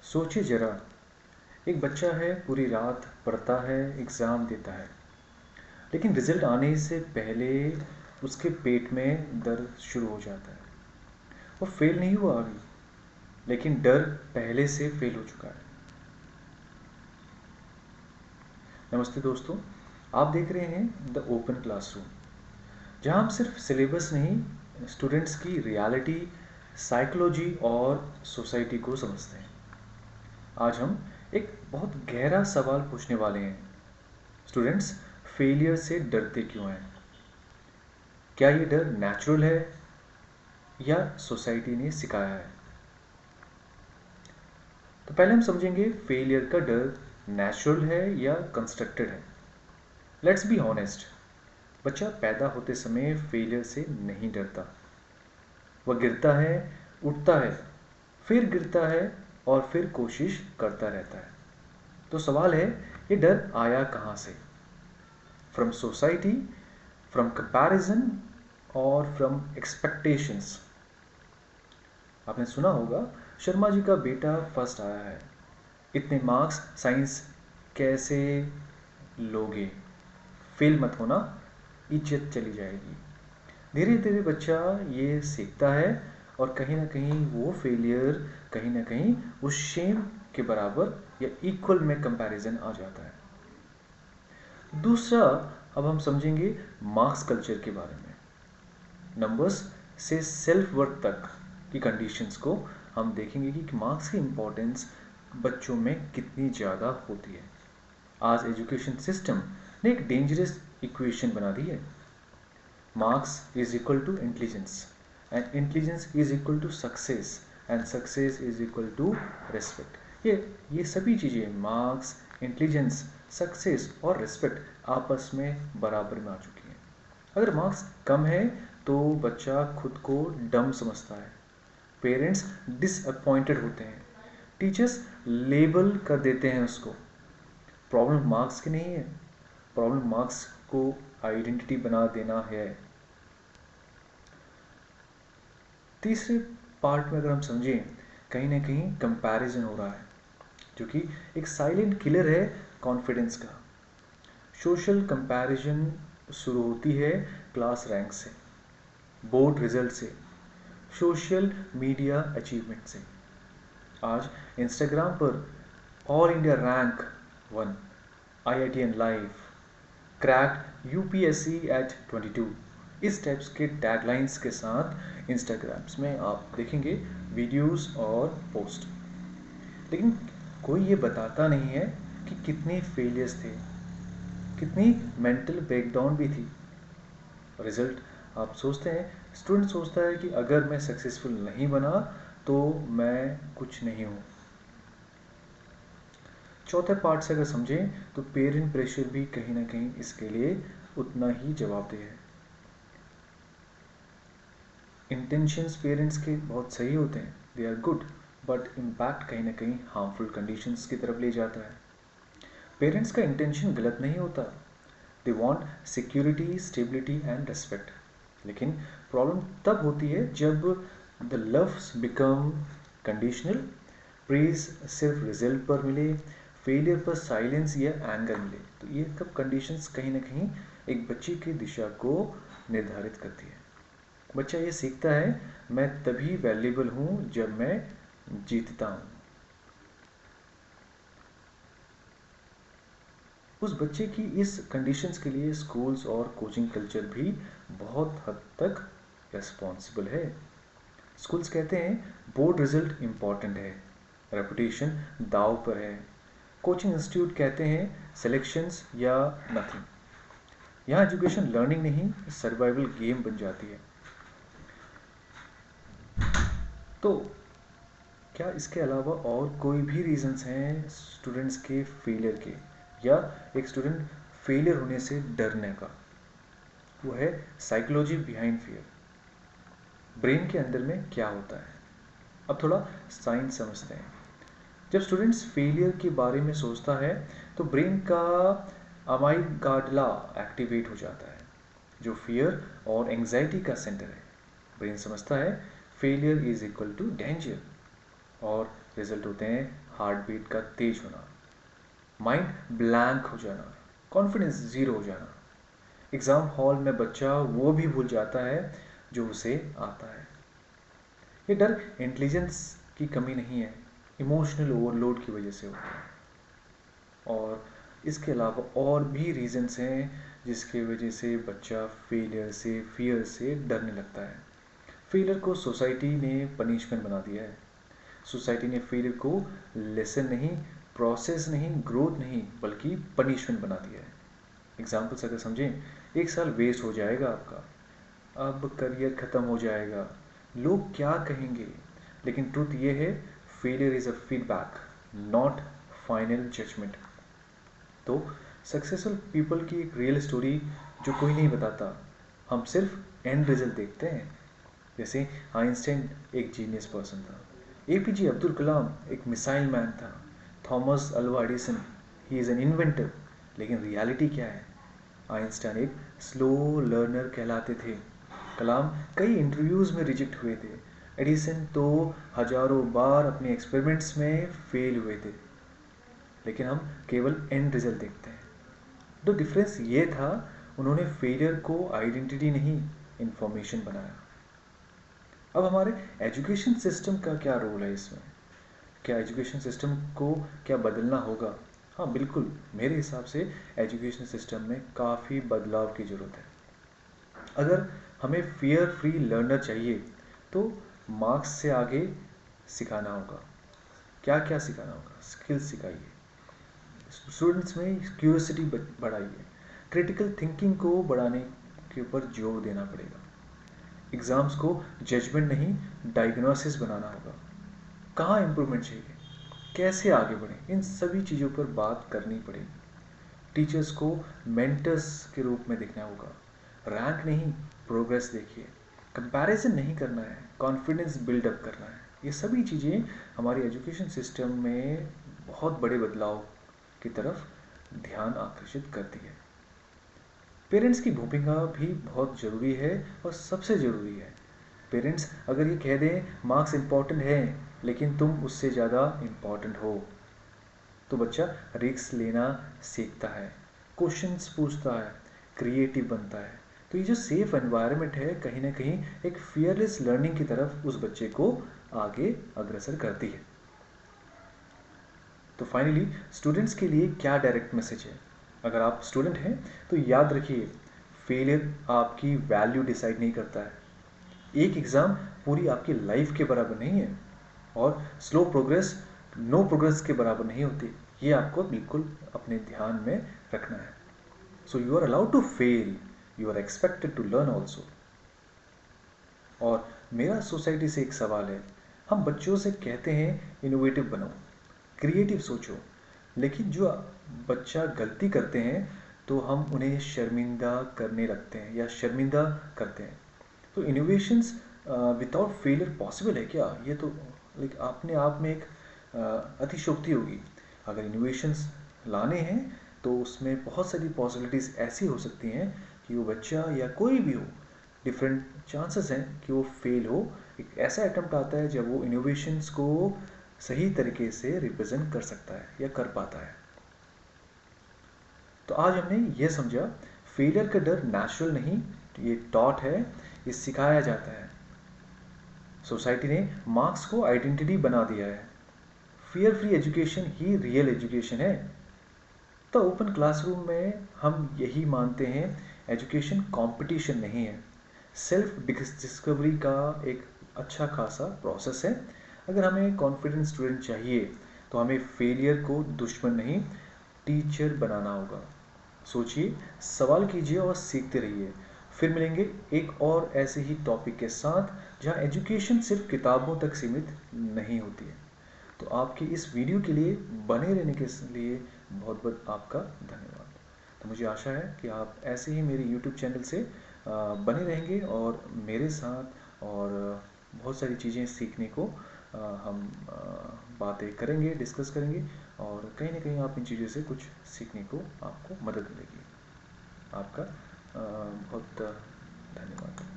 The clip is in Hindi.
सोचिए जरा, एक बच्चा है, पूरी रात पढ़ता है, एग्ज़ाम देता है, लेकिन रिजल्ट आने से पहले उसके पेट में दर्द शुरू हो जाता है। वो फेल नहीं हुआ अभी, लेकिन डर पहले से फेल हो चुका है। नमस्ते दोस्तों, आप देख रहे हैं द ओपन क्लासरूम, जहां हम सिर्फ सिलेबस नहीं, स्टूडेंट्स की रियलिटी, साइकोलॉजी और सोसाइटी को समझते हैं। आज हम एक बहुत गहरा सवाल पूछने वाले हैं। स्टूडेंट्स फेलियर से डरते क्यों हैं? क्या ये डर नेचुरल है या सोसाइटी ने सिखाया है? तो पहले हम समझेंगे फेलियर का डर नेचुरल है या कंस्ट्रक्टेड है। लेट्स बी ऑनेस्ट, बच्चा पैदा होते समय फेलियर से नहीं डरता। वह गिरता है, उठता है, फिर गिरता है और फिर कोशिश करता रहता है। तो सवाल है, ये डर आया कहाँ से? फ्रॉम सोसाइटी, फ्रॉम कंपैरिजन और फ्रॉम एक्सपेक्टेशंस। आपने सुना होगा, शर्मा जी का बेटा फर्स्ट आया है, इतने मार्क्स साइंस कैसे लोगे? फेल मत होना, इज्जत चली जाएगी। धीरे धीरे बच्चा ये सीखता है और कहीं ना कहीं वो फेलियर कहीं ना कहीं उस शेम के बराबर या इक्वल में कंपैरिजन आ जाता है। दूसरा, अब हम समझेंगे मार्क्स कल्चर के बारे में। नंबर्स से सेल्फ वर्थ तक की कंडीशंस को हम देखेंगे कि मार्क्स की इम्पोर्टेंस बच्चों में कितनी ज़्यादा होती है। आज एजुकेशन सिस्टम ने एक डेंजरस इक्वेशन बना दी है। Marks is equal to intelligence and intelligence is equal to success and success is equal to respect. ये सभी चीज़ें, मार्क्स, इंटेलिजेंस, सक्सेस और रेस्पेक्ट आपस में बराबर में आ चुकी हैं। अगर मार्क्स कम है तो बच्चा खुद को डम समझता है, पेरेंट्स डिसअपॉइंटेड होते हैं, टीचर्स लेबल कर देते हैं उसको। प्रॉब्लम मार्क्स की नहीं है, प्रॉब्लम मार्क्स को आइडेंटिटी बना देना है। तीसरे पार्ट में अगर हम समझें, कहीं ना कहीं कंपैरिजन हो रहा है, जो कि एक साइलेंट किलर है कॉन्फिडेंस का। सोशल कंपैरिजन शुरू होती है क्लास रैंक से, बोर्ड रिजल्ट से, सोशल मीडिया अचीवमेंट से। आज इंस्टाग्राम पर all India rank 1, IITN live, cracked UPSC at 22, इस टाइप्स के टैगलाइंस के साथ इंस्टाग्राम्स में आप देखेंगे वीडियोस और पोस्ट। लेकिन कोई ये बताता नहीं है कि कितने फेलियर्स थे, कितनी मेंटल ब्रेकडाउन भी थी। रिजल्ट आप सोचते हैं, स्टूडेंट सोचता है कि अगर मैं सक्सेसफुल नहीं बना तो मैं कुछ नहीं हूँ। चौथे पार्ट से अगर समझें तो पेरेंट प्रेशर भी कहीं ना कहीं इसके लिए उतना ही जवाबदेह है। इंटेंशंस पेरेंट्स के बहुत सही होते हैं, they are good, but impact कहीं ना कहीं हार्मफुल कंडीशंस की तरफ ले जाता है। पेरेंट्स का इंटेंशन गलत नहीं होता, they want security, stability and respect. लेकिन प्रॉब्लम तब होती है जब the loves become conditional, praise सिर्फ रिजल्ट पर मिले, फेलियर पर साइलेंस या एंगर मिले। तो ये सब कंडीशंस कहीं ना कहीं एक बच्चे की दिशा को निर्धारित करती है। बच्चा ये सीखता है, मैं तभी वैल्यूएबल हूँ जब मैं जीतता हूँ। उस बच्चे की इस कंडीशंस के लिए स्कूल्स और कोचिंग कल्चर भी बहुत हद तक रेस्पॉन्सिबल है। स्कूल्स कहते हैं बोर्ड रिजल्ट इम्पॉर्टेंट है, रेपुटेशन दाव पर है। कोचिंग इंस्टीट्यूट कहते हैं सिलेक्शंस या नथिंग। यहाँ एजुकेशन लर्निंग नहीं, सर्वाइवल गेम बन जाती है। तो क्या इसके अलावा और कोई भी रीजंस हैं स्टूडेंट्स के फेलियर के, या एक स्टूडेंट फेलियर होने से डरने का? वो है साइकोलॉजी बिहाइंड फियर। ब्रेन के अंदर में क्या होता है, अब थोड़ा साइंस समझते हैं। जब स्टूडेंट्स फेलियर के बारे में सोचता है तो ब्रेन का अमाइगडाला एक्टिवेट हो जाता है, जो फियर और एंजाइटी का सेंटर है। ब्रेन समझता है failure is equal to danger और रिजल्ट होते हैं हार्ट बीट का तेज होना, माइंड ब्लैंक हो जाना, कॉन्फिडेंस ज़ीरो हो जाना। एग्ज़ाम हॉल में बच्चा वो भी भूल जाता है जो उसे आता है। ये डर इंटेलिजेंस की कमी नहीं है, इमोशनल ओवरलोड की वजह से होता है। और इसके अलावा और भी रीजंस हैं जिसकी वजह से बच्चा फेलियर से, फियर से डरने लगता है। फेलियर को सोसाइटी ने पनिशमेंट बना दिया है। सोसाइटी ने फेलियर को लेसन नहीं, प्रोसेस नहीं, ग्रोथ नहीं, बल्कि पनिशमेंट बना दिया है। एग्जाम्पल्स अगर समझें, 1 साल वेस्ट हो जाएगा आपका, अब करियर ख़त्म हो जाएगा, लोग क्या कहेंगे। लेकिन ट्रुथ ये है, failure is a feedback, not final judgement. तो सक्सेसफुल पीपल की एक रियल स्टोरी जो कोई नहीं बताता, हम सिर्फ एंड रिजल्ट देखते हैं। जैसे आइंस्टाइन एक जीनियस पर्सन था, एपीजे अब्दुल कलाम एक मिसाइल मैन था, Thomas Alva Edison he is an inventor. लेकिन रियलिटी क्या है? आइंस्टाइन एक स्लो लर्नर कहलाते थे, कलाम कई इंटरव्यूज़ में रिजेक्ट हुए थे, एडिसन तो हजारों बार अपने एक्सपेरिमेंट्स में फेल हुए थे। लेकिन हम केवल एंड रिजल्ट देखते हैं। तो डिफरेंस ये था, उन्होंने फेलियर को आइडेंटिटी नहीं, इंफॉर्मेशन बनाया। अब हमारे एजुकेशन सिस्टम का क्या रोल है इसमें? क्या एजुकेशन सिस्टम को क्या बदलना होगा? हाँ बिल्कुल, मेरे हिसाब से एजुकेशन सिस्टम में काफ़ी बदलाव की ज़रूरत है। अगर हमें फियर फ्री लर्नर चाहिए तो मार्क्स से आगे सिखाना होगा। क्या क्या सिखाना होगा? स्किल्स सिखाइए, स्टूडेंट्स में क्यूरियोसिटी बढ़ाइए, क्रिटिकल थिंकिंग को बढ़ाने के ऊपर जोर देना पड़ेगा। एग्ज़ाम्स को जजमेंट नहीं, डायग्नोसिस बनाना होगा। कहाँ इम्प्रूवमेंट चाहिए, कैसे आगे बढ़ें, इन सभी चीज़ों पर बात करनी पड़ेगी। टीचर्स को मेंटर्स के रूप में देखना होगा। रैंक नहीं, प्रोग्रेस देखिए। कंपैरिजन नहीं करना है, कॉन्फिडेंस बिल्डअप करना है। ये सभी चीज़ें हमारी एजुकेशन सिस्टम में बहुत बड़े बदलाव की तरफ ध्यान आकर्षित करती है। पेरेंट्स की भूमिका भी बहुत ज़रूरी है और सबसे ज़रूरी है। पेरेंट्स अगर ये कह दें मार्क्स इम्पॉर्टेंट है लेकिन तुम उससे ज़्यादा इम्पॉर्टेंट हो, तो बच्चा रिस्क लेना सीखता है, क्वेश्चंस पूछता है, क्रिएटिव बनता है। तो ये जो सेफ एनवायरनमेंट है, कहीं ना कहीं एक फियरलेस लर्निंग की तरफ उस बच्चे को आगे अग्रसर करती है। तो फाइनली स्टूडेंट्स के लिए क्या डायरेक्ट मैसेज है? अगर आप स्टूडेंट हैं तो याद रखिए, फेलियर आपकी वैल्यू डिसाइड नहीं करता है। एक एग्ज़ाम पूरी आपकी लाइफ के बराबर नहीं है, और स्लो प्रोग्रेस नो प्रोग्रेस के बराबर नहीं होती। ये आपको बिल्कुल अपने ध्यान में रखना है। So you are allowed to fail, you are expected to learn also. और मेरा सोसाइटी से एक सवाल है, हम बच्चों से कहते हैं इनोवेटिव बनो, क्रिएटिव सोचो, लेकिन जो बच्चा गलती करते हैं तो हम उन्हें शर्मिंदा करने लगते हैं या शर्मिंदा करते हैं। तो इनोवेशंस विदाउट फेलियर पॉसिबल है क्या? ये तो लाइक अपने आप में एक अतिशोक्ति होगी। अगर इनोवेशंस लाने हैं तो उसमें बहुत सारी पॉसिबिलिटीज़ ऐसी हो सकती हैं कि वो बच्चा या कोई भी हो, डिफरेंट चांसेस हैं कि वो फेल हो। एक ऐसा अटेम्प्ट आता है जब वो इनोवेशंस को सही तरीके से रिप्रेजेंट कर सकता है या कर पाता है। तो आज हमने ये समझा, फेलियर का डर नेचुरल नहीं, ये टॉट है, ये सिखाया जाता है। सोसाइटी ने मार्क्स को आइडेंटिटी बना दिया है। फियर फ्री एजुकेशन ही रियल एजुकेशन है। तो ओपन क्लासरूम में हम यही मानते हैं, एजुकेशन कंपटीशन नहीं है, सेल्फ डिस्कवरी का एक अच्छा खासा प्रोसेस है। अगर हमें कॉन्फिडेंट स्टूडेंट चाहिए तो हमें फेलियर को दुश्मन नहीं, टीचर बनाना होगा। सोचिए, सवाल कीजिए और सीखते रहिए। फिर मिलेंगे एक और ऐसे ही टॉपिक के साथ जहां एजुकेशन सिर्फ किताबों तक सीमित नहीं होती है। तो आपके इस वीडियो के लिए बने रहने के लिए बहुत बहुत आपका धन्यवाद। तो मुझे आशा है कि आप ऐसे ही मेरे यूट्यूब चैनल से बने रहेंगे और मेरे साथ और बहुत सारी चीज़ें सीखने को हम बातें करेंगे, डिस्कस करेंगे, और कहीं ना कहीं आप इन चीज़ों से कुछ सीखने को आपको मदद मिलेगी। आपका बहुत धन्यवाद।